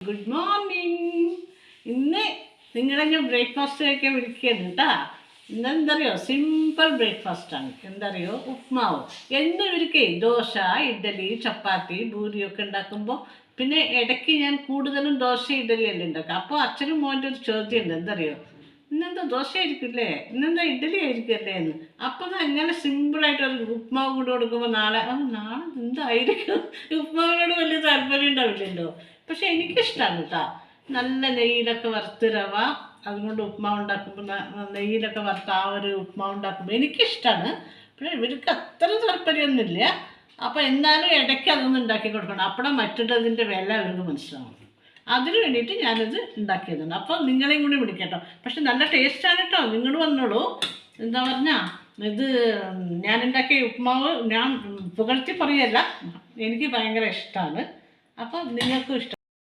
Good morning. ഇന്ന് നിങ്ങളെ ഞാൻ ബ്രേക്ക്ഫാസ്റ്റ് കഴിക്കാൻ വിളിക്കുകയാണ് കേട്ടാ. ഇന്നെന്തറിയോ, സിമ്പിൾ ബ്രേക്ക്ഫാസ്റ്റാണ്. എന്തറിയോ, ഉപ്മാവ്. എന്നും ഇവർക്ക് ദോശ, ഇഡ്ഡലി, ചപ്പാത്തി, ഭൂരിയൊക്കെ ഉണ്ടാക്കുമ്പോൾ പിന്നെ ഇടയ്ക്ക് ഞാൻ കൂടുതലും ദോശ ഇഡ്ഡലി എല്ലാം ഉണ്ടാക്കുക. അപ്പോൾ അച്ഛനും മോൻ്റെ ഒരു ചോദ്യമുണ്ട്, എന്തറിയോ, ഇന്നെന്താ ദോശ ആയിരിക്കില്ലേ, ഇന്നെന്താ ഇഡ്ഡലി ആയിരിക്കല്ലേ എന്ന്. അപ്പം അങ്ങനെ സിമ്പിളായിട്ട് ഒരു ഉപ്മാവ് കൊണ്ട് കൊടുക്കുമ്പോൾ നാളെ എന്തായിരിക്കും, ഉപ്മാവിനോട് വലിയ താല്പര്യം ഉണ്ടാവില്ലല്ലോ. പക്ഷെ എനിക്കിഷ്ടമാണ് കേട്ടോ. നല്ല നെയ്യിലൊക്കെ വറുത്ത് റവ അതുകൊണ്ട് ഉപ്മാവ് ഉണ്ടാക്കുമ്പോൾ നെയ്യിലൊക്കെ വറുത്ത് ആ ഒരു ഉപ്മാവ് ഉണ്ടാക്കുമ്പോൾ എനിക്കിഷ്ടമാണ്. പക്ഷേ ഇവർക്ക് അത്ര താല്പര്യമൊന്നുമില്ല. അപ്പോൾ എന്നാലും ഇടയ്ക്ക് അതൊന്നും ഉണ്ടാക്കി കൊടുക്കണം. അപ്പോഴാണ് മറ്റുള്ളതിൻ്റെ വില അവർക്ക് മനസ്സിലാവും. അതിന് വേണ്ടിയിട്ട് ഞാനിത് ഉണ്ടാക്കിയതാണ്. അപ്പോൾ നിങ്ങളെയും കൂടി വിളിക്കട്ടോ. പക്ഷെ നല്ല ടേസ്റ്റാണ് കേട്ടോ. നിങ്ങൾ വന്നോളൂ. എന്താ പറഞ്ഞാൽ ഇത് ഞാനുണ്ടാക്കിയ ഉപ്മാവ് ഞാൻ പുകഴ്ത്തി പറയല്ല, എനിക്ക് ഭയങ്കര ഇഷ്ടമാണ്. അപ്പം നിങ്ങൾക്കും ഇഷ്ടം.